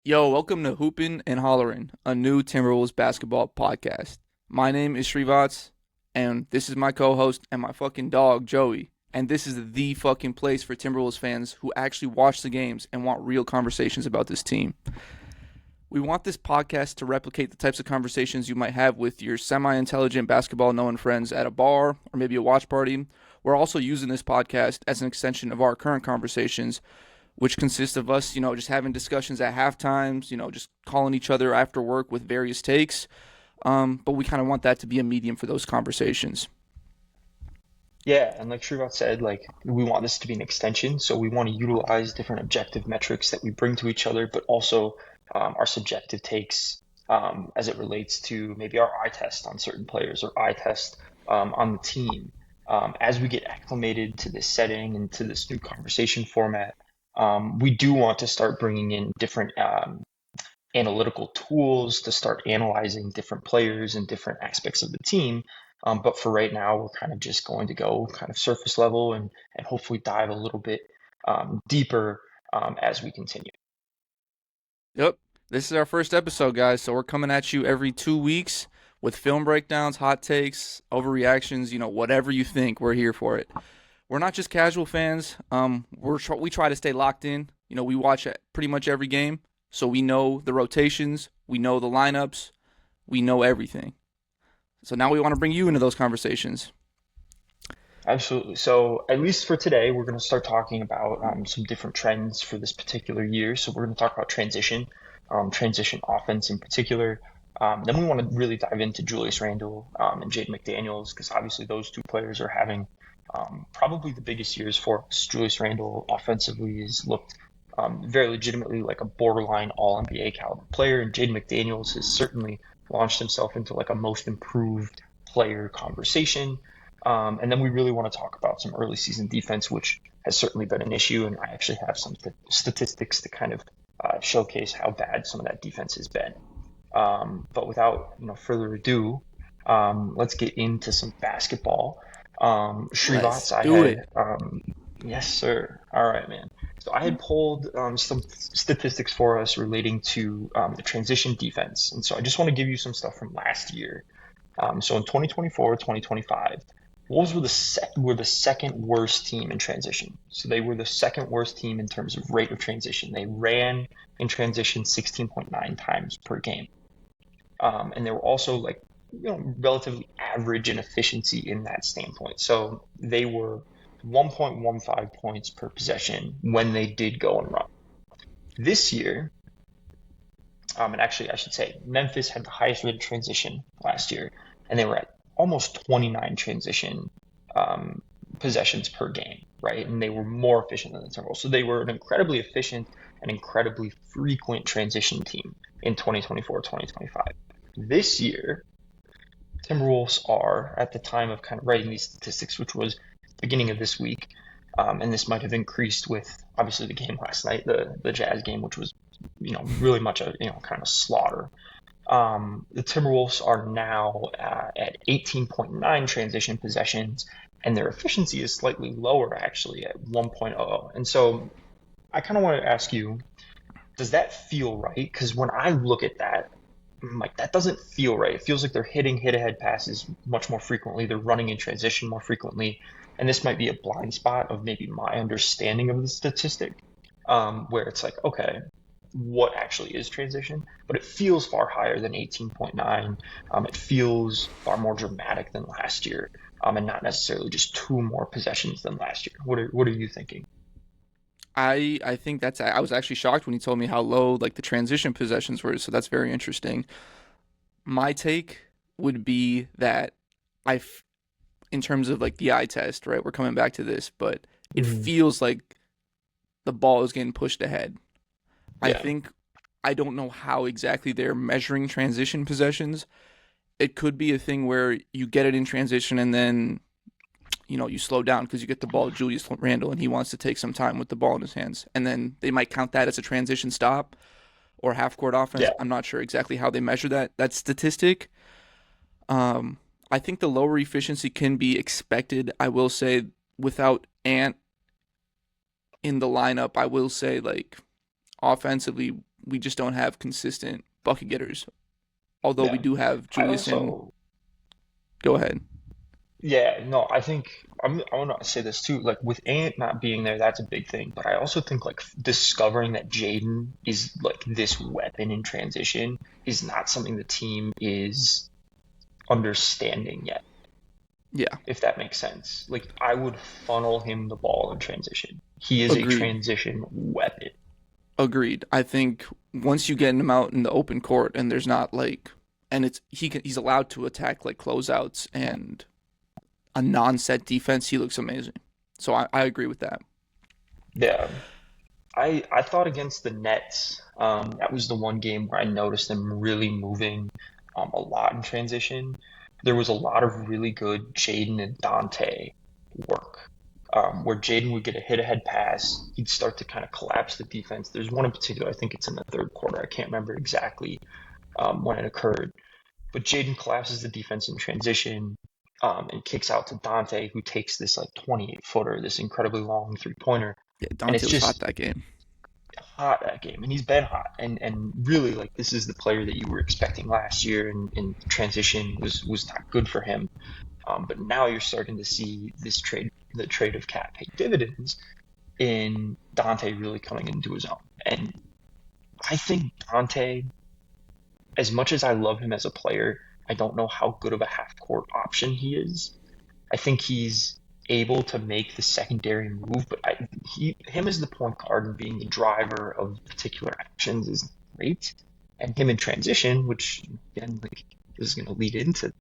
Yo, welcome to Hoopin and Hollerin, a new Timberwolves basketball podcast. My name is Srivats, and this is my co-host and my fucking dog, Joey. And this is the fucking place for Timberwolves fans who actually watch the games and want real conversations about this team. We want this podcast to replicate the types of conversations you might have with your semi-intelligent basketball-knowing friends at a bar or maybe a watch party. We're also using this podcast as an extension of our current conversations, which consists of us, just having discussions at half times, just calling each other after work with various takes. But we kind of want that to be a medium for those conversations. Yeah, and like Shrivat said, like we want this to be an extension, so we want to utilize different objective metrics that we bring to each other, but also our subjective takes as it relates to maybe our eye test on certain players or eye test on the team. As we get acclimated to this setting and to this new conversation format, we do want to start bringing in different analytical tools to start analyzing different players and different aspects of the team. But for right now, we're kind of just going to go kind of surface level and hopefully dive a little bit deeper as we continue. Yep, this is our first episode, guys. So we're coming at you every 2 weeks with film breakdowns, hot takes, overreactions. Whatever you think, we're here for it. We're not just casual fans. We try to stay locked in. We watch pretty much every game, so we know the rotations, we know the lineups, we know everything. So now we want to bring you into those conversations. Absolutely. So at least for today, we're going to start talking about some different trends for this particular year. So we're going to talk about transition offense in particular. Then we want to really dive into Julius Randle and Jaden McDaniels because obviously those two players are having probably the biggest years for us. Julius Randle offensively has looked very legitimately like a borderline All-NBA caliber player, and Jaden McDaniels has certainly launched himself into like a most improved player conversation. And then we really want to talk about some early season defense, which has certainly been an issue, and I actually have some statistics to kind of showcase how bad some of that defense has been. But without further ado, let's get into some basketball. Let's Srivats, I do it. had, yes, sir. All right, man. So I had pulled some statistics for us relating to the transition defense. And so I just want to give you some stuff from last year. So in 2024, 2025, Wolves were the second worst team in transition. So they were the second worst team in terms of rate of transition. They ran in transition 16.9 times per game. And they were also like relatively average in efficiency in that standpoint. So they were 1.15 points per possession when they did go and run. This year, and actually I should say Memphis had the highest rate of transition last year, and they were at almost 29 transition possessions per game, right? And they were more efficient than the Timberwolves. So they were an incredibly efficient and incredibly frequent transition team in 2024, 2025. This year, Timberwolves are, at the time of kind of writing these statistics, which was beginning of this week, and this might have increased with obviously the game last night, the Jazz game, which was really much a kind of slaughter. The Timberwolves are now at 18.9 transition possessions, and their efficiency is slightly lower actually at 1.00. And so I kind of want to ask you, does that feel right? Because when I look at that, I'm like, that doesn't feel right. It feels like they're hitting hit-ahead passes much more frequently. They're running in transition more frequently. And this might be a blind spot of maybe my understanding of the statistic, where it's like, okay, what actually is transition? But it feels far higher than 18.9. It feels far more dramatic than last year, and not necessarily just two more possessions than last year. What are you thinking? I think I was actually shocked when he told me how low like the transition possessions were. So that's very interesting. My take would be that I, in terms of like the eye test, right? We're coming back to this, but it Mm, feels like the ball is getting pushed ahead. I yeah, think I don't know how exactly they're measuring transition possessions. It could be a thing where you get it in transition and then you slow down because you get the ball to Julius Randle and he wants to take some time with the ball in his hands, and then they might count that as a transition stop or half court offense. yeah, I'm not sure exactly how they measure that statistic. I think the lower efficiency can be expected. I will say without Ant in the lineup, I will say like offensively we just don't have consistent bucket getters. Although we Yeah. do have I Julius and also, go ahead. yeah, no, I think I want to say this too. Like with Ant not being there, that's a big thing. But I also think like discovering that Jaden is like this weapon in transition is not something the team is understanding yet, Yeah, if that makes sense. Like I would funnel him the ball in transition. He is a agreed. transition weapon. Agreed. I think once you get him out in the open court and there's not like, and he's allowed to attack like closeouts and a non-set defense, he looks amazing. So I agree with that. Yeah. I thought against the Nets, that was the one game where I noticed them really moving a lot in transition. There was a lot of really good Jaden and Dante work, where Jaden would get a hit-ahead pass. He'd start to kind of collapse the defense. There's one in particular, I think it's in the third quarter. I can't remember exactly when it occurred, but Jaden collapses the defense in transition, and kicks out to Dante, who takes this like 28-footer, this incredibly long three-pointer, Yeah, and Dante it's was hot just that game. hot that game, and he's been hot. And really, like this is the player that you were expecting last year, and transition was not good for him. But now you're starting to see the trade of Cat pay dividends in Dante really coming into his own. And I think Dante, as much as I love him as a player, I don't know how good of a half court option he is. I think he's able to make the secondary move, but him as the point guard and being the driver of particular actions is great. And him in transition, which again like is going to lead into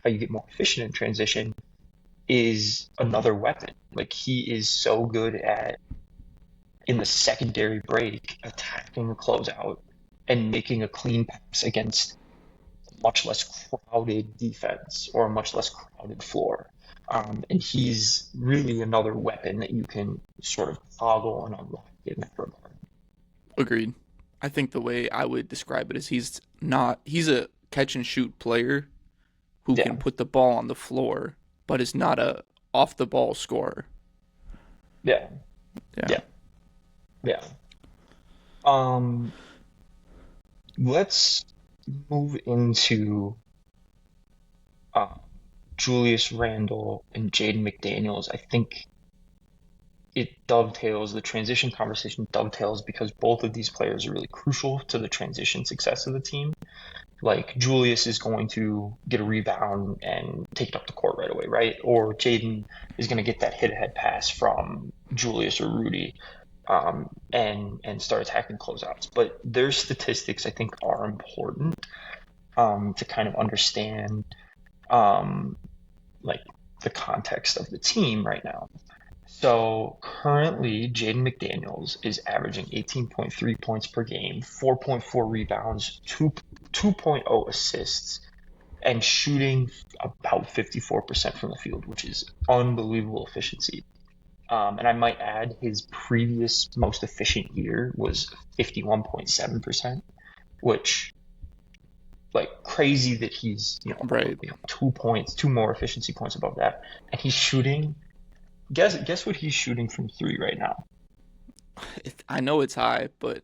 how you get more efficient in transition, is another weapon. Like he is so good at in the secondary break attacking the closeout and making a clean pass against much less crowded defense or a much less crowded floor. And he's really another weapon that you can sort of toggle and unlock in that regard. Agreed. I think the way I would describe it is he's a catch and shoot player who Yeah, can put the ball on the floor, but is not a off the ball scorer. yeah, Yeah. yeah, yeah. Um, let's move into uh, Julius Randle and Jaden McDaniels. I think the transition conversation dovetails because both of these players are really crucial to the transition success of the team. Like Julius is going to get a rebound and take it up the court right away, right? Or Jaden is going to get that hit ahead pass from Julius or Rudy, and start attacking closeouts. But their statistics, I think, are important to kind of understand um, like the context of the team right now. So currently, Jaden McDaniels is averaging 18.3 points per game, 4.4 rebounds, 2.0 assists, and shooting about 54% from the field, which is unbelievable efficiency. And I might add his previous most efficient year was 51.7%, which like crazy that he's Right. 2 points, two more efficiency points above that, and he's shooting. Guess what he's shooting from three right now? I know it's high, but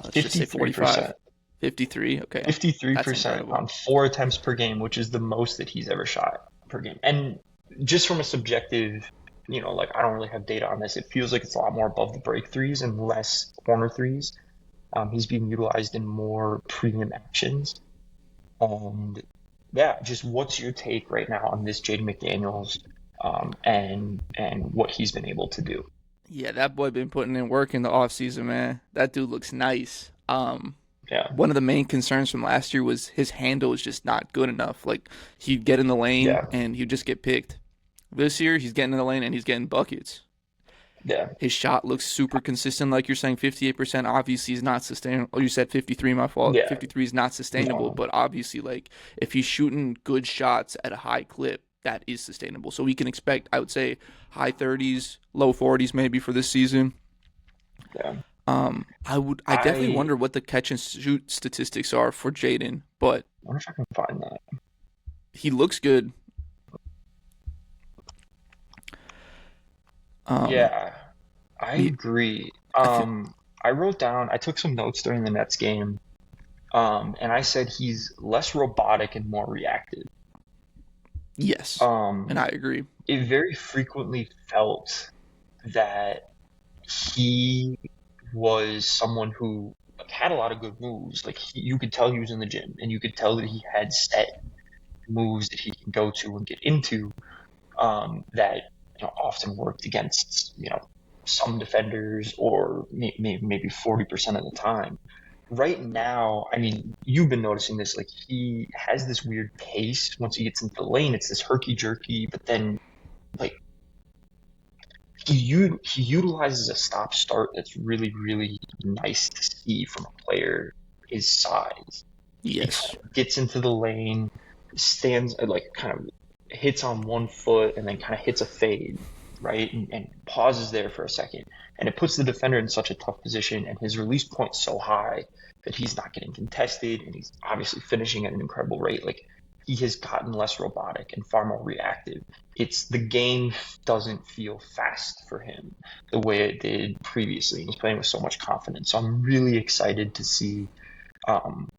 let's just say 45, 53%. 53. Okay. That's 53% incredible. on 4 attempts per game, which is the most that he's ever shot per game. And just from a subjective, like I don't really have data on this. It feels like it's a lot more above the break threes and less corner threes. He's being utilized in more premium actions. And yeah, just what's your take right now on this Jaden McDaniels, and what he's been able to do? Yeah, that boy been putting in work in the off season, man. That dude looks nice. Yeah, One of the main concerns from last year was his handle is just not good enough. Like he'd get in the lane yeah, and he'd just get picked. This year he's getting in the lane and he's getting buckets. yeah, His shot looks super consistent, like you're saying. 58% obviously is not sustainable. Oh, you said 53. My fault. yeah. 53 is not sustainable, No, but obviously, like if he's shooting good shots at a high clip, that is sustainable. So we can expect, I would say, high 30s, low 40s maybe for this season. yeah. I definitely I wonder what the catch and shoot statistics are for Jaden, but wonder if I can find that. he looks good. Um, Yeah, I he, agree. I think, I took some notes during the Nets game, and I said he's less robotic and more reactive. Yes, and Um, I agree. it very frequently felt that he was someone who like, had a lot of good moves. You could tell he was in the gym, and you could tell that he had set moves that he can go to and get into that often worked against some defenders or maybe 40% of the time. Right now, I mean, you've been noticing this. Like he has this weird pace once he gets into the lane. It's this herky jerky, but then like he utilizes a stop start that's really really nice to see from a player his size. He kind Yes, of gets into the lane, stands like kind of hits on one foot and then kind of hits a fade, right? And pauses there for a second. And it puts the defender in such a tough position and his release point's so high that he's not getting contested and he's obviously finishing at an incredible rate. Like he has gotten less robotic and far more reactive. It's the game doesn't feel fast for him the way it did previously. He's playing with so much confidence. So I'm really excited to see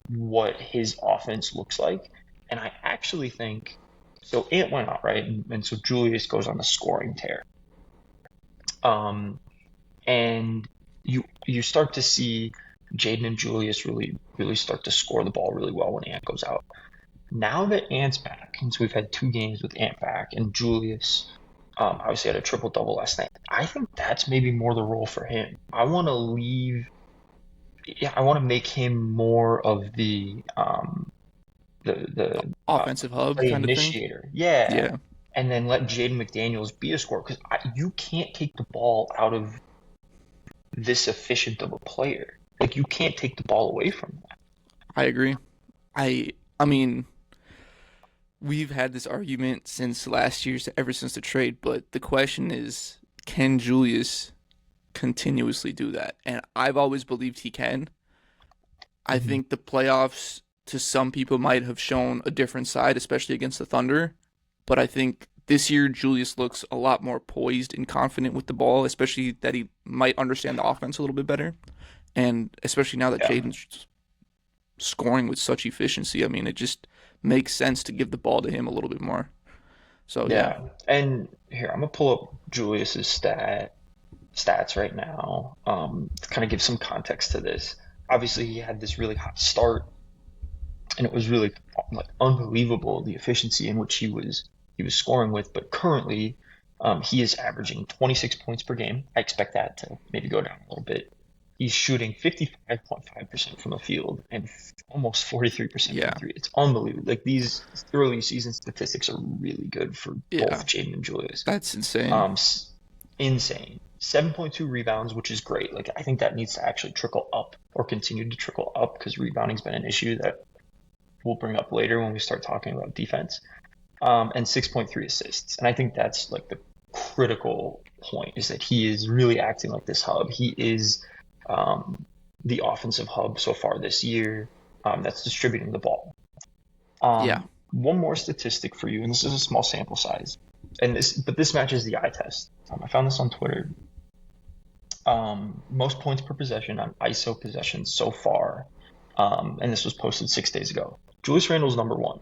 what his offense looks like. And I actually think so. Ant went out, right? And so Julius goes on the scoring tear. Um, and you start to see Jaden and Julius really start to score the ball really well when Ant goes out. Now that Ant's back, and so we've had 2 games with Ant back, and Julius obviously had a triple double last night. I think that's maybe more the role for him. I want to make him more of the offensive hub play kind of thing. initiator. Yeah, Yeah, and then let Jaden McDaniels be a scorer because you can't take the ball out of this efficient of a player. Like you can't take the ball away from that. I agree. I mean, we've had this argument since last year, ever since the trade, but the question is, can Julius continuously do that? And I've always believed he can. I Mhm. think the playoffs to some people might have shown a different side, especially against the Thunder. But I think this year Julius looks a lot more poised and confident with the ball, especially that he might understand the offense a little bit better. And especially now that Yeah, Jaden's scoring with such efficiency, I mean, it just makes sense to give the ball to him a little bit more. So yeah, yeah. And here I'm gonna pull up Julius's stats right now to kind of give some context to this. Obviously, he had this really hot start, and it was really like unbelievable the efficiency in which he was scoring with. But currently, he is averaging 26 points per game. I expect that to maybe go down a little bit. He's shooting 55.5% from the field and almost 43% from yeah, three. It's unbelievable. Like these early season statistics are really good for yeah, both Jaden and Julius. that's insane. Um, insane. 7.2 rebounds, which is great. Like I think that needs to actually trickle up or continue to trickle up because rebounding's been an issue that we'll bring up later when we start talking about defense. And 6.3 assists. And I think that's like the critical point is that he is really acting like this hub. He is um, the offensive hub so far this year that's distributing the ball. Yeah, One more statistic for you, and this is a small sample size, but this matches the eye test. I found this on Twitter. Most points per possession on ISO possessions so far, and this was posted 6 days ago. Julius Randle's number one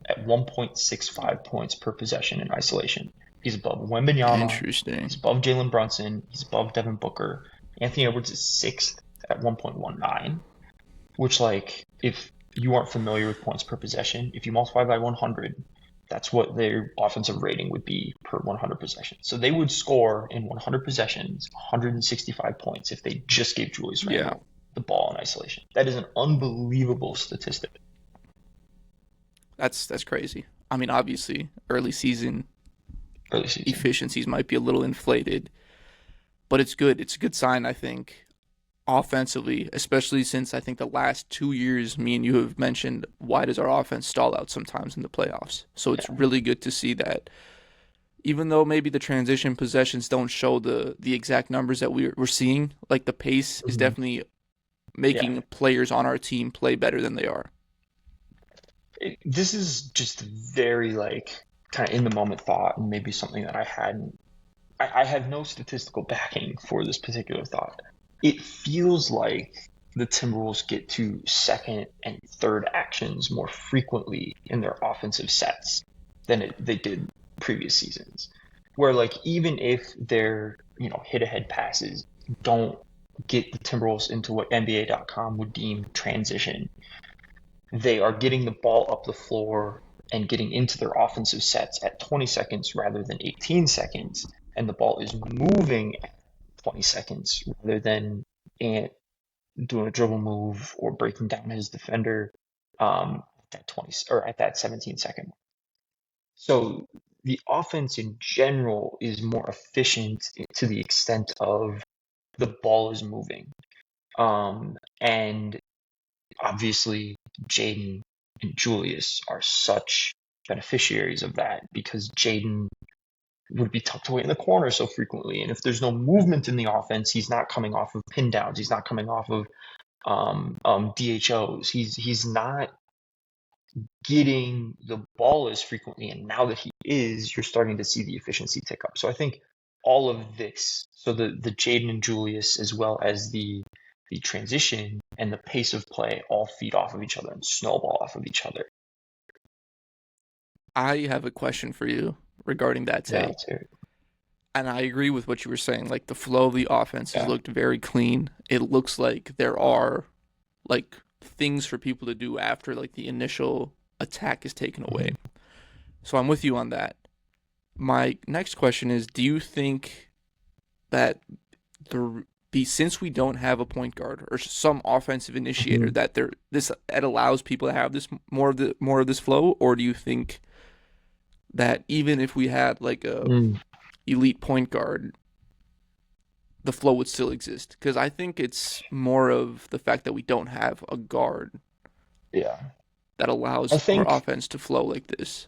at 1.65 points per possession in isolation. He's above Wembanyama. He's interesting. above Jalen Brunson. He's above Devin Booker. Anthony Edwards is sixth at 1.19, which, like, if you aren't familiar with points per possession, if you multiply by 100, that's what their offensive rating would be per 100 possessions. So they would score in 100 possessions 165 points if they just gave Julius Yeah, Randle the ball in isolation. That is an unbelievable statistic. that's crazy. I mean, obviously, early season Early season. efficiencies might be a little inflated, but it's good. It's a good sign, I think, offensively, especially since I think the last 2 years, me and you have mentioned why does our offense stall out sometimes in the playoffs. So it's Yeah. really good to see that even though maybe the transition possessions don't show the exact numbers that we're seeing, like the pace is Mhm. definitely Yeah. making players on our team play better than they are. This is just very like kind of in the moment thought and maybe something that I hadn't I have no statistical backing for this particular thought. it feels like the Timberwolves get to second and third actions more frequently in their offensive sets than they did previous seasons. Where like even if their hit ahead passes don't get the Timberwolves into what NBA.com would deem transition, they are getting the ball up the floor and getting into their offensive sets at 20 seconds rather than 18 seconds, and the ball is moving at 20 seconds rather than Ant doing a dribble move or breaking down his defender at that 20 or at that 17-second. So the offense in general is more efficient to the extent of the ball is moving. And obviously, Jaden and Julius are such beneficiaries of that because Jaden would be tucked away in the corner so frequently. And if there's no movement in the offense, he's not coming off of pin downs. He's not coming off of DHOs. He's not getting the ball as frequently. And now that he is, you're starting to see the efficiency tick up. So I think all of this, so the Jaden and Julius, as well as the transition and the pace of play, all feed off of each other and snowball off of each other. I have a question for you regarding that take. Yeah, And I agree with what you were saying. Like the flow of the offense has yeah. looked very clean. It looks like there are like things for people to do after like the initial attack is taken away. So I'm with you on that. My next question is, do you think that since we don't have a point guard or some offensive initiator that it allows people to have this more of this flow, or do you think that even if we had like a elite point guard, the flow would still exist? Because I think it's more of the fact that we don't have a guard Yeah. that I allows our think offense to flow like this.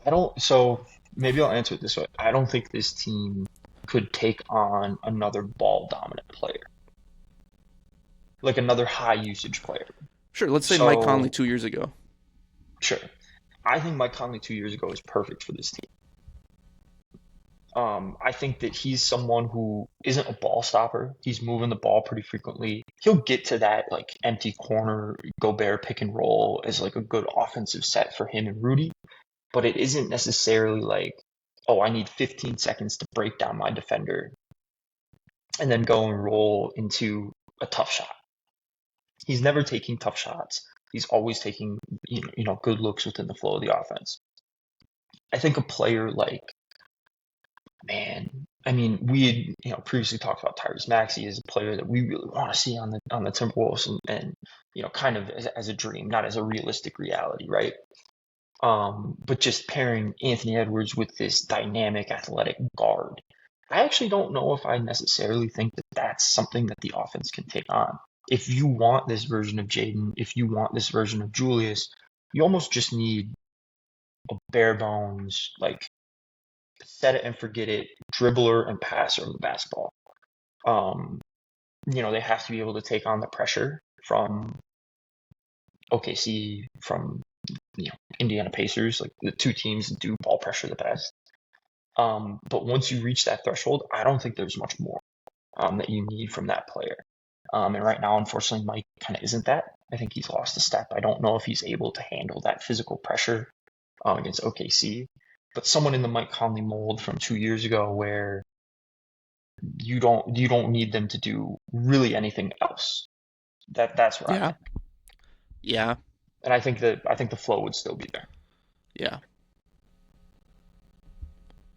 I don't, so maybe I'll answer it this way. I don't think this team could take on another ball dominant player, like another high usage player. Sure, let's say Mike Conley So, 2 years ago. sure. I think Mike Conley 2 years ago is perfect for this team. I think that he's someone who isn't a ball stopper. He's moving the ball pretty frequently. He'll get to that like empty corner Gobert pick and roll as like a good offensive set for him and Rudy, but it isn't necessarily like, oh, I need 15 seconds to break down my defender and then go and roll into a tough shot. He's never taking tough shots. He's always taking good looks within the flow of the offense. I think a player like, man, I mean, we had previously talked about Tyrese Maxey as a player that we really want to see on the Timberwolves, and kind of as a dream, not as a realistic reality, right? But just pairing Anthony Edwards with this dynamic, athletic guard, I actually don't know if I necessarily think that that's something that the offense can take on. If you want this version of Jaden, if you want this version of Julius, you almost just need a bare bones, like set it and forget it, dribbler and passer of the basketball. They have to be able to take on the pressure from OKC, from Indiana Pacers, like the two teams that do ball pressure the best. But once you reach that threshold, I don't think there's much more that you need from that player. And right now, unfortunately, Mike kind of isn't that. I think he's lost a step. I don't know if he's able to handle that physical pressure against OKC. But someone in the Mike Conley mold from 2 years ago, where you don't need them to do really anything else. That's where I'm Yeah, at. yeah, And I think the flow would still be there. yeah.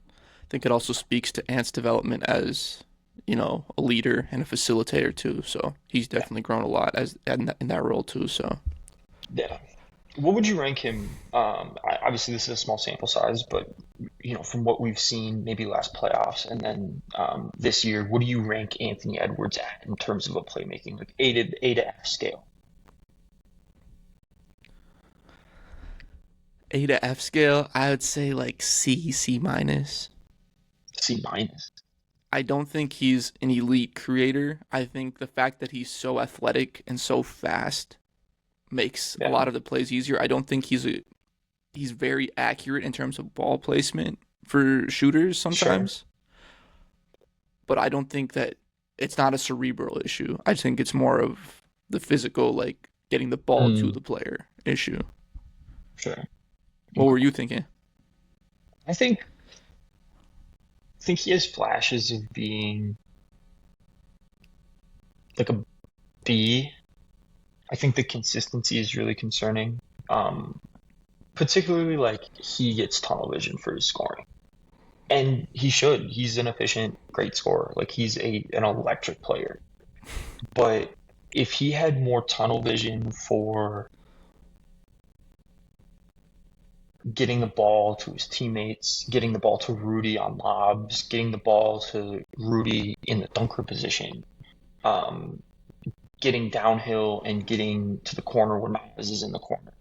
I think it also speaks to Ant's development as a leader and a facilitator too. So he's Yeah. definitely grown a lot as in that role too. So Yeah. What would you rank him? Obviously, this is a small sample size, but from what we've seen, maybe last playoffs and then this year, what do you rank Anthony Edwards at in terms of a playmaking, like A to F scale? A to F scale, I would say like C minus. C minus. I don't think he's an elite creator. I think the fact that he's so athletic and so fast makes a Yeah, lot of the plays easier. I don't think he's very accurate in terms of ball placement for shooters sure. sometimes, but I don't think that it's not a cerebral issue. I think it's more of the physical, like getting the ball to Mm, the player issue. sure. What were Okay. you thinking? I think he has flashes of being like a B. I think the consistency is really concerning. Um, Particularly like he gets tunnel vision for his scoring. And he should. He's an efficient, great scorer. Like he's an electric player. But if he had more tunnel vision for getting the ball to his teammates, getting the ball to Rudy on lobs, getting the ball to Rudy in the dunker position, um, getting downhill and getting to the corner when Miles is in the corner,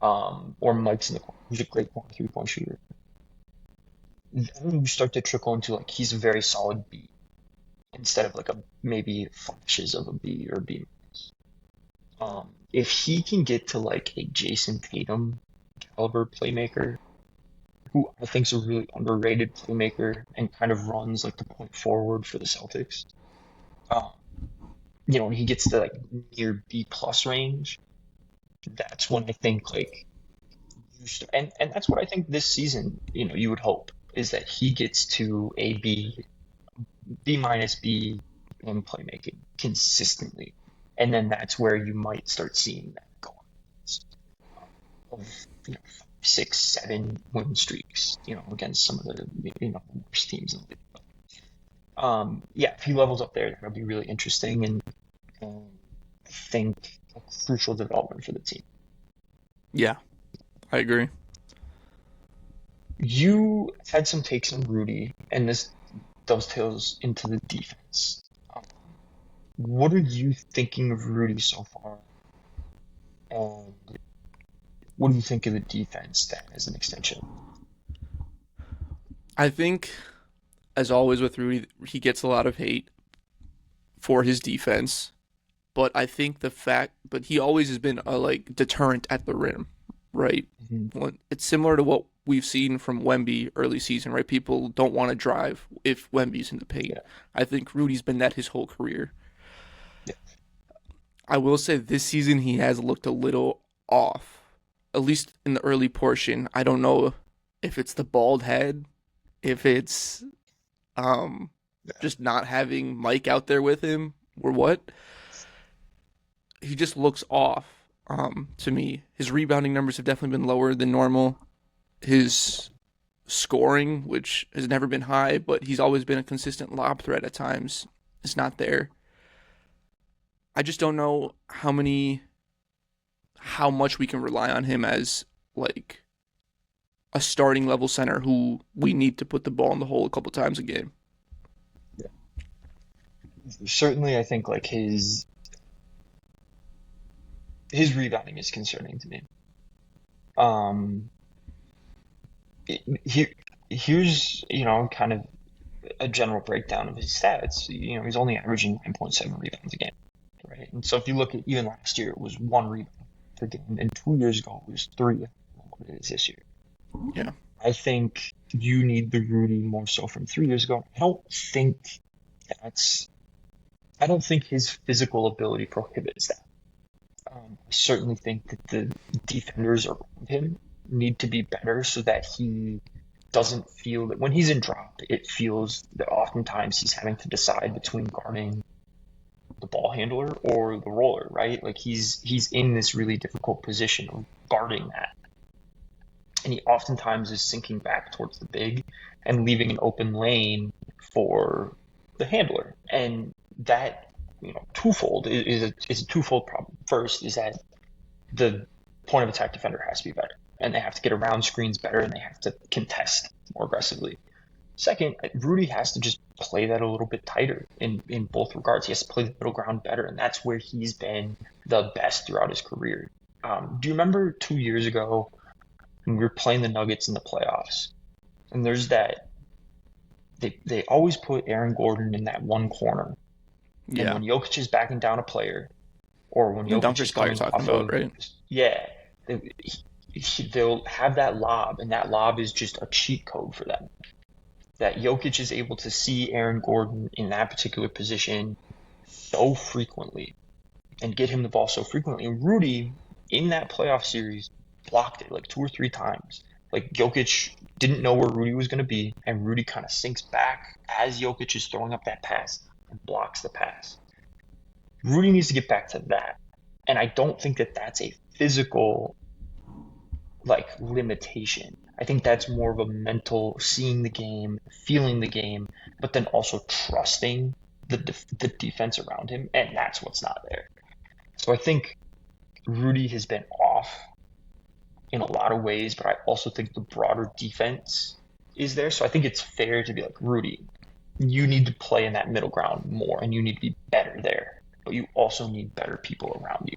or Mike's in the corner, who's a great corner three-point shooter. Then you start to trickle into like he's a very solid B instead of like a maybe flashes of a B or B minus. If he can get to like a Jason Tatum caliber playmaker, who I think is a really underrated playmaker and kind of runs like the point forward for the Celtics. Um, when he gets to like near B plus range, that's when I think like and that's what I think this season, you would hope is that he gets to a B minus B in playmaking consistently. And then that's where you might start seeing that go on. Of 6, 7 win streaks, against some of the worst teams in the league. Yeah, if he levels up there, that would be really interesting and I think a crucial development for the team. Yeah, I agree. You had some takes on Rudy, and this dovetails into the defense. Um, what are you thinking of Rudy so far, and what do you think of the defense then as an extension? I think, as always with Rudy, he gets a lot of hate for his defense, but I think but he always has been a like deterrent at the rim, right? Mhm. It's similar to what we've seen from Wemby early season, right? People don't want to drive if Wemby's in the paint. Yeah, I think Rudy's been that his whole career. yeah. I will say this season he has looked a little off, at least in the early portion. I don't know if it's the bald head, if it's um just not having Mike out there with him or what. He just looks off to me. His rebounding numbers have definitely been lower than normal. His scoring, which has never been high, but he's always been a consistent lob threat at times, is not there. I just don't know how much we can rely on him as like a starting level center who we need to put the ball in the hole a couple times a game. Yeah. Certainly, I think like his rebounding is concerning to me. Um, he here's kind of a general breakdown of his stats. He's only averaging 9.7 rebounds a game, right? And so if you look at even last year, it was 1 rebound per game, and 2 years ago it was three. I don't know what it is this year. Yeah. I think you need the Rudy more so from 3 years ago. That's. I don't think his physical ability prohibits that. I certainly think that the defenders around him need to be better so that he doesn't feel that when he's in drop, it feels that oftentimes he's having to decide between guarding the ball handler or the roller, right? Like he's in this really difficult position of guarding that. And he oftentimes is sinking back towards the big and leaving an open lane for the handler. And that, twofold is a twofold problem. First is that the point of attack defender has to be better, and they have to get around screens better, and they have to contest more aggressively. Second, Rudy has to just play that a little bit tighter in both regards. He has to play the middle ground better, and that's where he's been the best throughout his career. Do you remember 2 years ago when we were playing the Nuggets in the playoffs? And there's that they always put Aaron Gordon in that one corner, and Yeah. when Jokic is backing down a player, or when The Jokic dunker is spot you're coming talking off about, of, right? yeah, they'll have that lob, and that lob is just a cheat code for them. that Jokic is able to see Aaron Gordon in that particular position so frequently and get him the ball so frequently. And Rudy, in that playoff series, blocked it like 2 or 3 times. Like Jokic didn't know where Rudy was going to be, and Rudy kind of sinks back as Jokic is throwing up that pass and blocks the pass. Rudy needs to get back to that. And I don't think that that's a physical like limitation. I think that's more of a mental seeing the game, feeling the game, but then also trusting the defense around him, and that's what's not there. So I think Rudy has been off in a lot of ways, but I also think the broader defense is there. So I think it's fair to be like, Rudy, you need to play in that middle ground more, and you need to be better there, but you also need better people around you.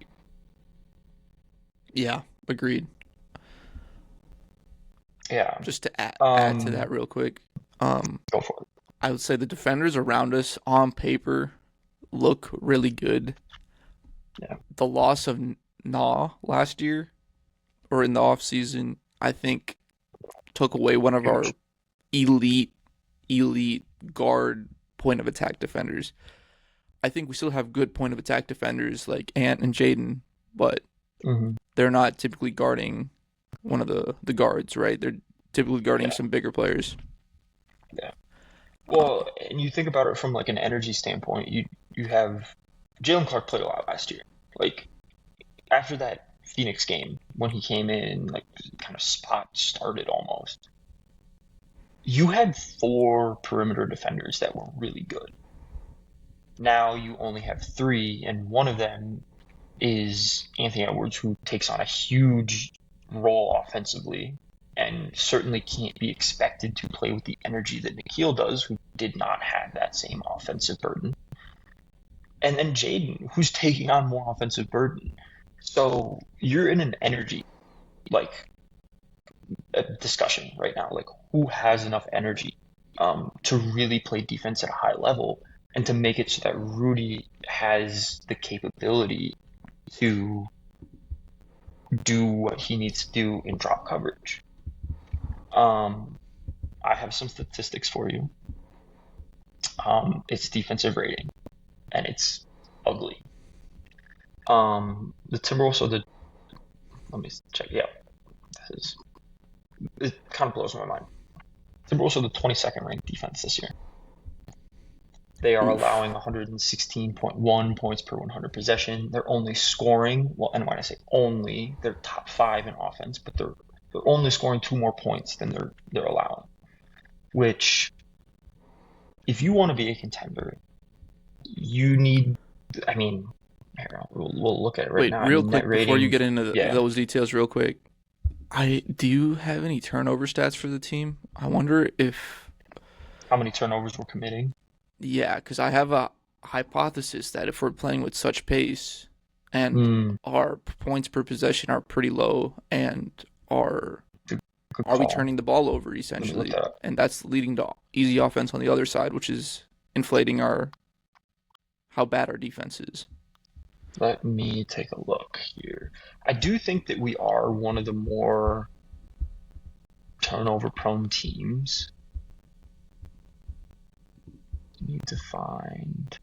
Yeah, agreed. Yeah. Just to add to that Um, real quick, Go for it. I would say the defenders around us on paper look really good. Yeah. The loss of Na last year or in the offseason, I think took away one of our Huge. elite guard point of attack defenders. I think we still have good point of attack defenders like Ant and Jaden, but Hmm. they're not typically guarding one of the guards, right? They're typically guarding Yeah. some bigger players. Yeah. Uh, Well, and you think about it from like an energy standpoint, you have Jalen Clark played a lot last year. Like after that Phoenix game, when he came in, like kind of spot started almost. You had 4 perimeter defenders that were really good. Now you only have 3, and one of them is Anthony Edwards, who takes on a huge role offensively and certainly can't be expected to play with the energy that Nikhil does, who did not have that same offensive burden. And then Jaden, who's taking on more offensive burden. So you're in an energy like discussion right now, like who has enough energy to really play defense at a high level and to make it so that Rudy has the capability to do what he needs to do in drop coverage. Um, I have some statistics for you. It's defensive rating, and it's ugly. The Timberwolves are the. Let me check. Yeah, this is. It kind of blows my mind. Timberwolves are the 22nd ranked defense this year. They are oof. allowing 116.1 points per 100 possession. They're only scoring, well, and when I say only, they're top 5 in offense, but they're only scoring 2 more points than they're allowing. Which, if you want to be a contender, you need. I mean, here, we'll look at it right Wait, now. I real mean, net quick before you rating. get into Yeah. those details, real quick. I do you have any turnover stats for the team? I wonder if How many turnovers we're committing? yeah, because I have a hypothesis that if we're playing with such pace and Hmm. our points per possession are pretty low and our Good, good are we call. turning the ball over Let me look essentially? that up. And that's leading to easy offense on the other side, which is inflating our how bad our defense is. Let me take a look here. I do think that we are one of the more turnover prone teams. Need to find.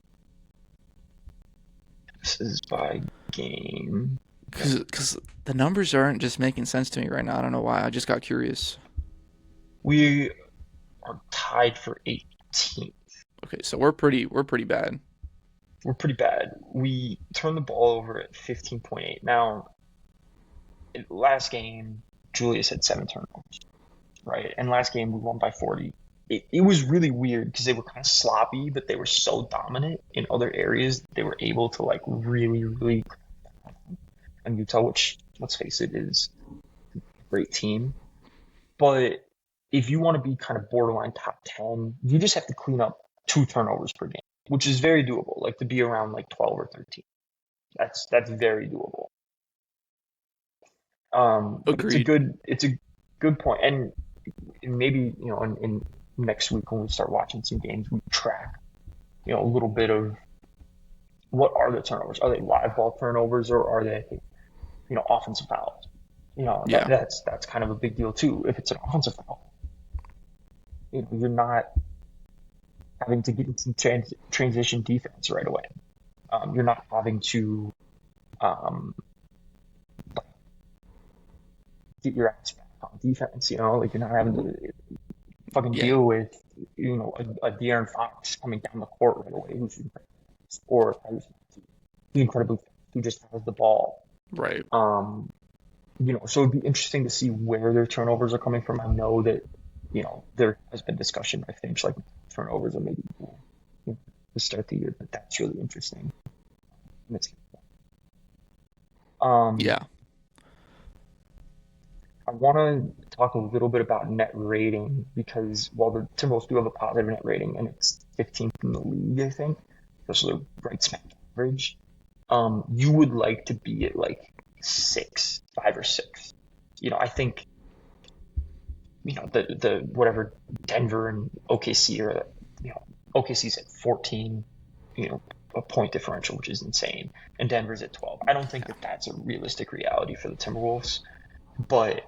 This is by game. Because the numbers aren't just making sense to me right now. I don't know why. I just got curious. We are tied for 18th. Okay, so we're pretty bad. We're pretty bad. We turned the ball over at 15.8. Now, last game, Julius had 7 turnovers, right? And last game, we won by 40. It was really weird because they were kind of sloppy, but they were so dominant in other areas. They were able to, like, really, really. And Utah, which, let's face it, is a great team. But if you want to be kind of borderline top 10, you just have to clean up 2 turnovers per game, which is very doable. Like to be around like 12 or 13. That's very doable. But Agreed. it's a good point. And maybe, in next week when we start watching some games, we track, a little bit of what are the turnovers? Are they live ball turnovers or are they, offensive fouls? Yeah. That's kind of a big deal too if it's an offensive foul. you're not having to get into transition defense right away. You're not having to um, get your ass back on defense. Like you're not having to fucking Yeah, deal with a De'Aaron Fox coming down the court right away who's or who's incredibly fast, who just has the ball. right. Um, so it'd be interesting to see where their turnovers are coming from. I know that, there has been discussion by Finch like turnovers are maybe cool, to start the year, but that's really interesting. Um, Yeah, I want to talk a little bit about net rating because while the Timberwolves do have a positive net rating and it's 15th in the league, I think, so they're right smack average. You would like to be at like 5 or 6. I think the whatever Denver and OKC are, OKC's at 14, a point differential, which is insane, and Denver's at 12. I don't think that that's a realistic reality for the Timberwolves, but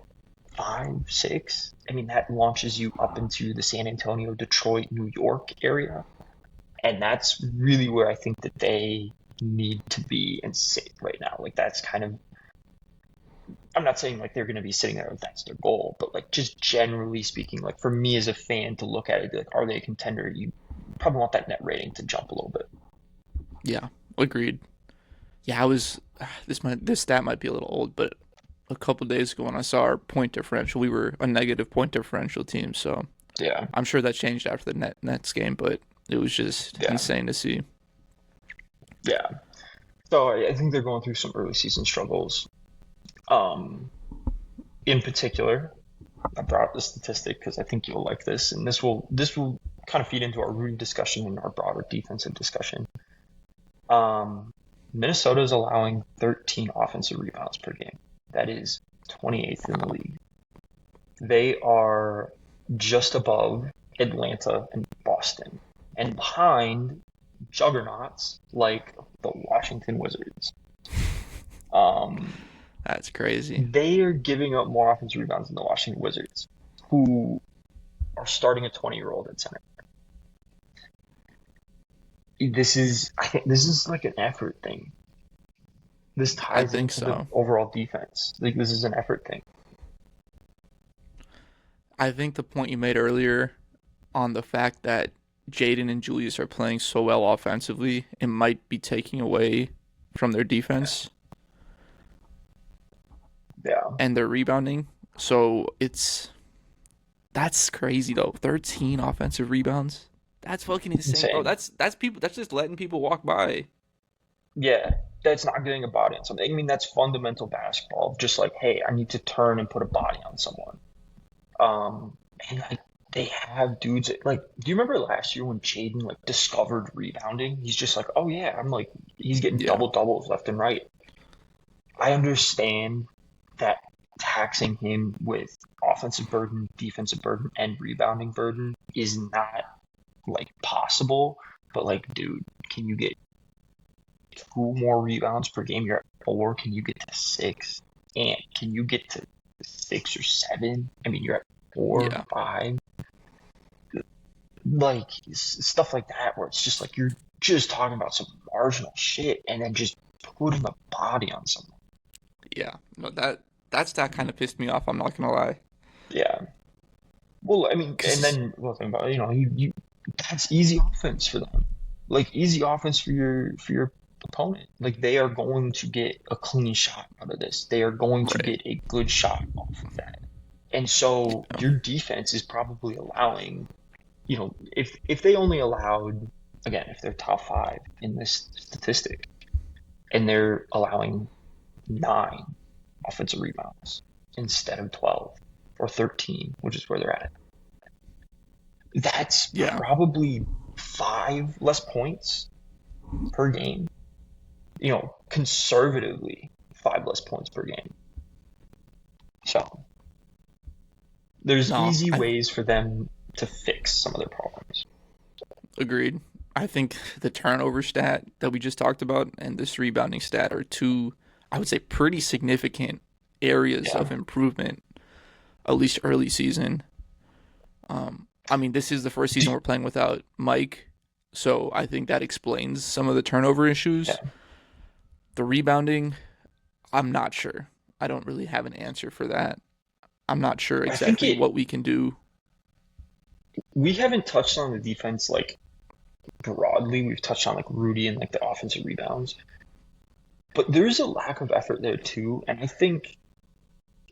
5, 6, I mean, that launches you up into the San Antonio, Detroit, New York area, and that's really where I think that they need to be and sit right now. Like that's kind of, I'm not saying like they're going to be sitting there if that's their goal, but like just generally speaking, like for me as a fan to look at it, be like, are they a contender? You probably want that net rating to jump a little bit. yeah, agreed. Yeah, I was. This stat might be a little old, but a couple days ago when I saw our point differential, we were a negative point differential team. So Yeah, I'm sure that changed after the Nets game, but it was just yeah, insane to see. yeah. So I think they're going through some early season struggles. Um, in particular, I brought up the statistic because I think you'll like this, and this will kind of feed into our room discussion and our broader defensive discussion. Um, Minnesota is allowing 13 offensive rebounds per game. That is 28th in the league. They are just above Atlanta and Boston, and behind juggernauts like the Washington Wizards. Um, That's crazy. they are giving up more offensive rebounds than the Washington Wizards, who are starting a 20-year-old at center. I think this is like an effort thing. This I ties think into the so. overall defense. Like this is an effort thing. I think the point you made earlier on the fact that Jaden and Julius are playing so well offensively, it might be taking away from their defense Yeah, and their rebounding. So that's crazy though. 13 offensive rebounds. That's fucking insane, bro. insane. That's people. That's just letting people walk by. Yeah, that's not getting a body on something. I mean, that's fundamental basketball. Just like, hey, I need to turn and put a body on someone. And like they have dudes like, do you remember last year when Jaden like discovered rebounding? He's just like, oh yeah, I'm like, he's getting Yeah, double doubles left and right. I understand that taxing him with offensive burden, defensive burden, and rebounding burden is not like possible. But like, dude, can you get 2 more rebounds per game? You're at 4. Can you get to 6? And can you get to 6 or 7? I mean, you're at four, yeah, 5. Like stuff like that, where it's just like you're just talking about some marginal shit, and then just putting a body on someone. yeah. No, that kind of pissed me off. I'm not gonna lie. Yeah. Well, I mean, and Cause then well, think about it, you that's easy offense for them. Like easy offense for your opponent. Like they are going to get a clean shot out of this. They are going to right. get a good shot off of that. And so Yeah. your defense is probably allowing, if they only allowed, again, if they're top 5 in this statistic and they're allowing 9 offensive rebounds instead of 12 or 13, which is where they're at, that's Yeah. probably 5 less points per game. Conservatively, 5 less points per game. So there's No, easy I ways for them to fix some of their problems. agreed. I think the turnover stat that we just talked about and this rebounding stat are two, I would say, pretty significant areas Yeah. of improvement, at least early season. I mean, this is the first season we're playing without Mike, so I think that explains some of the turnover issues. Yeah. The rebounding, I'm not sure. I don't really have an answer for that. I'm not sure I think exactly what we can do. we haven't touched on the defense like broadly. We've touched on like Rudy and like the offensive rebounds, but there is a lack of effort there too. And I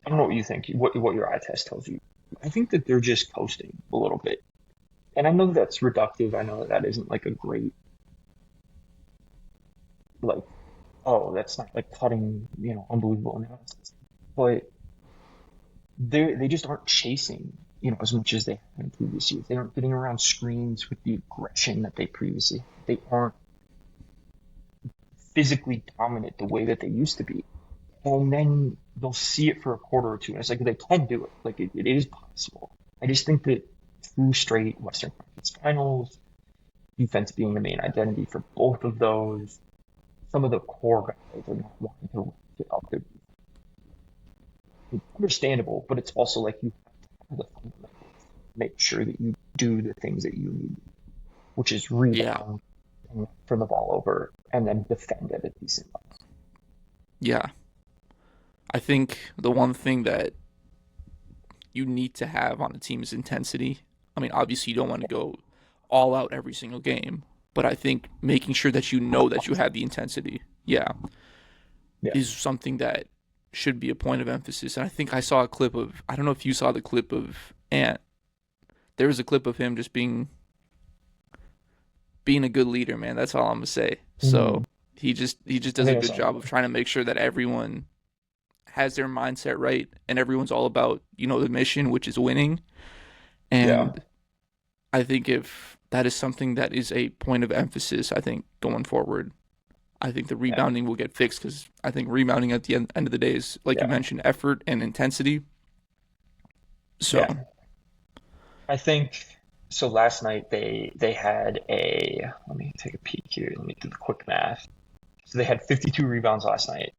don't know what you think, what your eye test tells you. I think that they're just coasting a little bit. And I know that's reductive. I know that isn't like a great, like, oh, that's not like cutting, unbelievable analysis. But they just aren't chasing, as much as they have in previous years. They aren't getting around screens with the aggression that they previously. They aren't physically dominant the way that they used to be. And then they'll see it for a quarter or two, and it's like they can do it. Like it is possible. I just think that two straight Western Conference Finals, defense being the main identity for both of those, some of the core guys are not wanting to get up there. It's understandable, but it's also like you have to have the fundamentals. Make sure that you do the things that you need, which is Yeah. rebound and turn the ball over and then defend at a decent level. Yeah. I think the one thing that you need to have on a team is intensity. I mean, obviously, you don't want to go all out every single game, but I think making sure that you know that you have the intensity, Yeah. is something that should be a point of emphasis. And I think I saw a clip of, I don't know if you saw the clip of Ant. There was a clip of him just being a good leader, man. That's all I'm gonna say. So he just does a good job of trying to make sure that everyone has their mindset right and everyone's all about, the mission, which is winning. And I think if that is something that is a point of emphasis, I think going forward, I think the rebounding will get fixed because I think rebounding at the end of the day is, like you mentioned, effort and intensity. So I think so. Last night they had a. Let me take a peek here. Let me do the quick math. So they had 52 rebounds last night.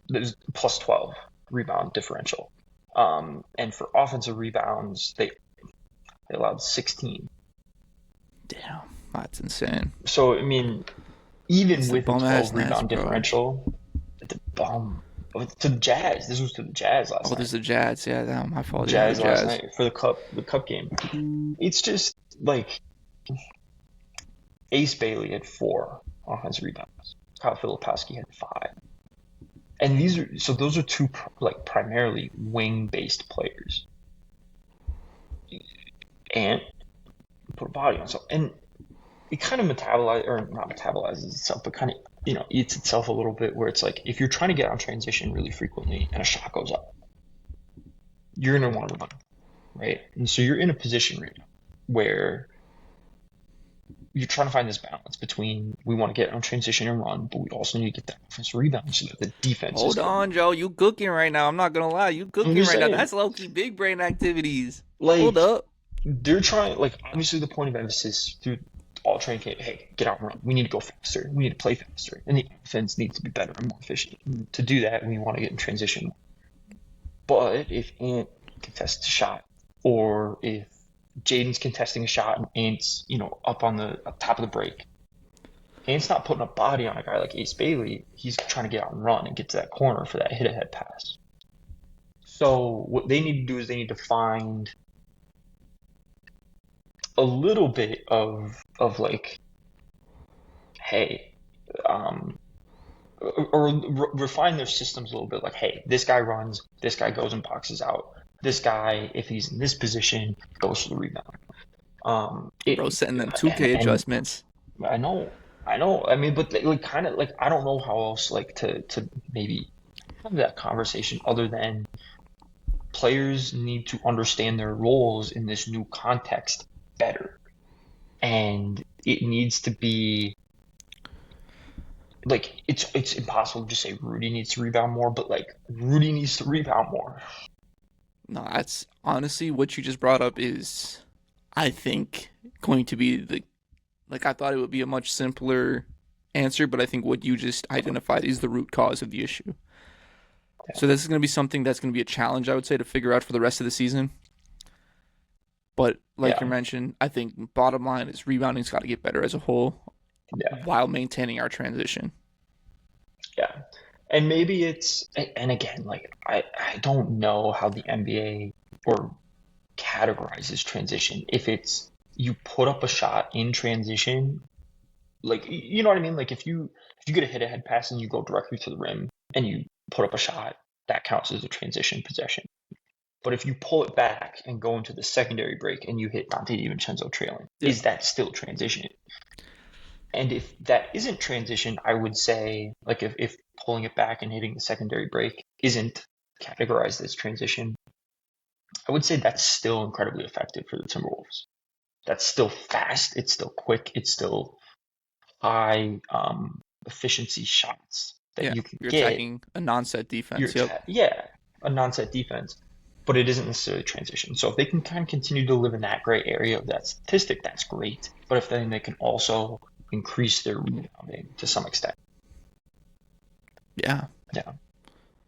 There's plus 12 rebound differential. And for offensive rebounds, they allowed 16. damn, that's insane. So I mean, even It's with the 12 bum-ass rebound bro. differential, the bum to the Jazz. This was to the Jazz last Oh, night. there's the Jazz. Yeah, damn, my fault. Jazz Yeah, last night for the cup game. It's just like Ace Bailey had 4 offensive rebounds. Kyle Filipowski had 5. And those are two like primarily wing-based players. And put a body on itself. And it kind of not metabolizes itself, but kind of, eats itself a little bit where it's like if you're trying to get on transition really frequently and a shot goes up, you're going to want to run, right? And so you're in a position right now where you're trying to find this balance between we want to get on transition and run, but we also need to get that offensive rebound so that the defense Hold on, Joe. You cooking right now. I'm not going to lie. You cooking right now. That's low-key big brain activities. Hold up. They're trying, like, obviously the point of emphasis through all training camp, hey, get out and run. We need to go faster. We need to play faster. And the offense needs to be better and more efficient. And to do that, we want to get in transition. But if Ant contests a shot, or if Jaden's contesting a shot and Ant's, up on the top of the break, Ant's not putting a body on a guy like Ace Bailey. He's trying to get out and run and get to that corner for that hit-ahead pass. So what they need to do is they need to find a little bit of like, hey, or refine their systems a little bit. Like, hey, this guy runs, this guy goes and boxes out. This guy, if he's in this position, goes for the rebound. Bro, setting them 2K adjustments. I know. I mean, but like, kind of like, I don't know how else like to maybe have that conversation other than players need to understand their roles in this new context better, and it needs to be like it's impossible to just say Rudy needs to rebound more, but like Rudy needs to rebound more. No, that's honestly what you just brought up is, I think, going to be I thought it would be a much simpler answer, but I think what you just identified is the root cause of the issue. So this is going to be something that's going to be a challenge, I would say, to figure out for the rest of the season. But like you Yeah, mentioned, I think bottom line is rebounding's got to get better as a whole yeah, while maintaining our transition. yeah. And maybe and again, like I don't know how the NBA or categorizes transition. If it's you put up a shot in transition, like you know what I mean? Like if you get a hit ahead pass and you go directly to the rim and you put up a shot, that counts as a transition possession. But if you pull it back and go into the secondary break and you hit Dante DiVincenzo trailing, Yeah. is that still transition? And if that isn't transition, I would say, like, if pulling it back and hitting the secondary break isn't categorized as transition, I would say that's still incredibly effective for the Timberwolves. That's still fast, it's still quick, it's still high efficiency shots that Yeah. you can You're get. attacking a non-set defense. Yep. Yeah, a non-set defense, but it isn't necessarily transition. So if they can kind of continue to live in that gray area of that statistic, that's great. But if then they can also increase their rebounding to some extent, Yeah. yeah,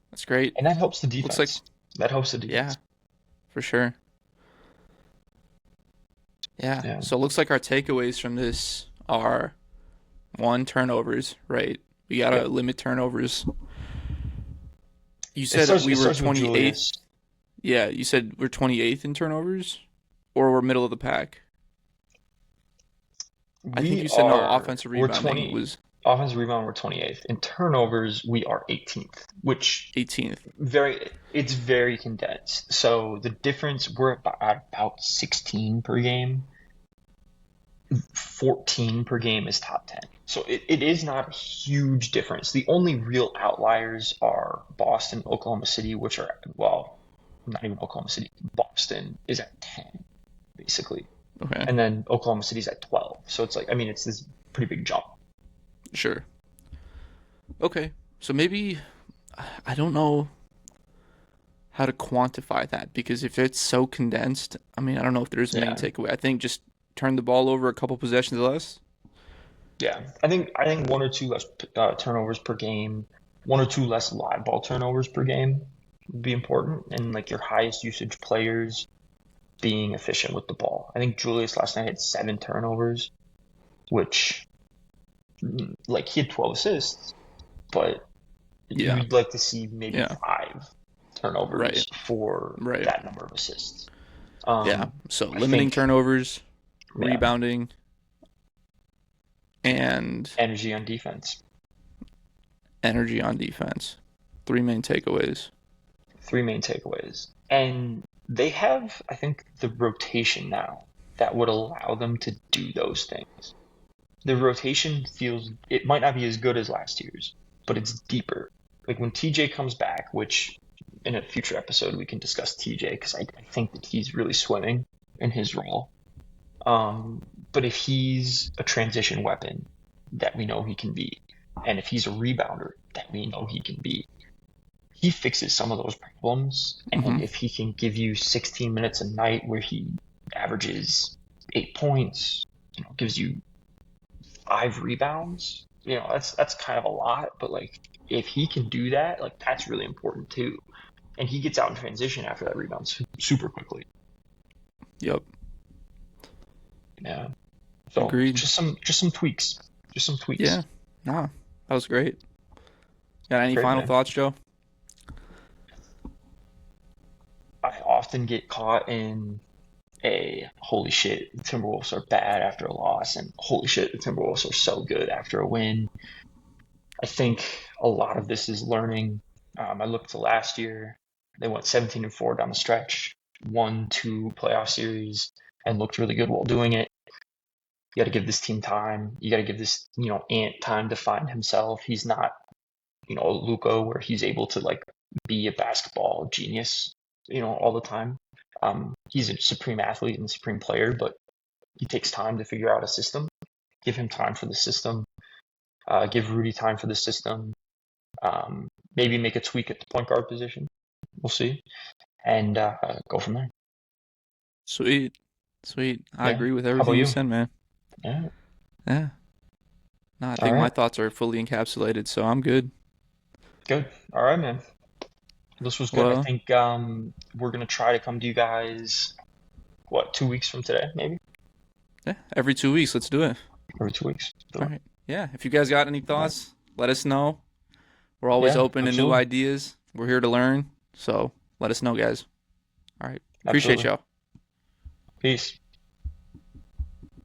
That's great. and that helps the Looks like defense. That helps the yeah, defense. for sure. Yeah. Yeah, So it looks like our takeaways from this are one, turnovers, right? We gotta yep. limit turnovers. You It said starts. we It were starts with 28th. Julius. Yeah, you said we're 28th in turnovers, or we're middle of the pack. I think We you said no. are. Offensive We're rebounding 20. was Offensive rebound, we're 28th. In turnovers, we are 18th, which 18th. it's very condensed. So the difference, we're about 16 per game. 14 per game is top 10. So it is not a huge difference. The only real outliers are Boston, Oklahoma City, which are, well, not even Oklahoma City. Boston is at 10, basically. Okay, And then Oklahoma City's at 12. So it's like, I mean, it's this pretty big jump. sure. Okay, so maybe I don't know how to quantify that because if it's so condensed, I mean, I don't know if there's a main Yeah. takeaway. I think just turn the ball over a couple possessions less. Yeah. I think one or two less turnovers per game, one or two less live ball turnovers per game would be important. And like your highest usage players being efficient with the ball. I think Julius last night had 7 turnovers, which like he had 12 assists, but Yeah, you'd like to see maybe yeah, 5 turnovers right, for right. that number of assists. Yeah. So I limiting think, turnovers, yeah, rebounding, and energy on defense. energy on defense. Three main takeaways. 3 main takeaways. And they have, I think, the rotation now that would allow them to do those things. The rotation feels, it might not be as good as last year's, but it's deeper. Like when TJ comes back, which in a future episode we can discuss TJ because I think that he's really swimming in his role. But if he's a transition weapon that we know he can be, and if he's a rebounder that we know he can be, he fixes some of those problems. Mm-hmm. And if he can give you 16 minutes a night where he averages 8 points, gives you 5 rebounds, that's kind of a lot. But like if he can do that, like that's really important too. And he gets out in transition after that rebound super quickly. Yep. Yeah. So Agreed. just some tweaks. Just some tweaks. Yeah. Nah, that was great. Got any Great, final man. thoughts, Joe? I often get caught in a holy shit, the Timberwolves are bad after a loss, and holy shit, the Timberwolves are so good after a win. I think a lot of this is learning. I looked to last year; they went 17-4 down the stretch, won 2 playoff series, and looked really good while doing it. You got to give this team time. You got to give this, Ant time to find himself. He's not, Luka, where he's able to like be a basketball genius, all the time. He's a supreme athlete and supreme player, but he takes time to figure out a system. Give him time for the system. Give Rudy time for the system. Maybe make a tweak at the point guard position. We'll see, and go from there. Sweet. Sweet. I Yeah. agree with How about everything you you? said, man. Yeah. Yeah. No, I All think my right. thoughts are fully encapsulated, so I'm good. Good. All right, man. This was good. I Well, think we're gonna try to come to you guys what, 2 weeks from today, maybe? Yeah, every 2 weeks. Let's do it. Every 2 weeks. All right. Yeah. If you guys got any All right. thoughts, let us know. We're always Yeah, open to new absolutely. ideas. We're here to learn. So let us know, guys. All right. Appreciate Absolutely. y'all. Peace.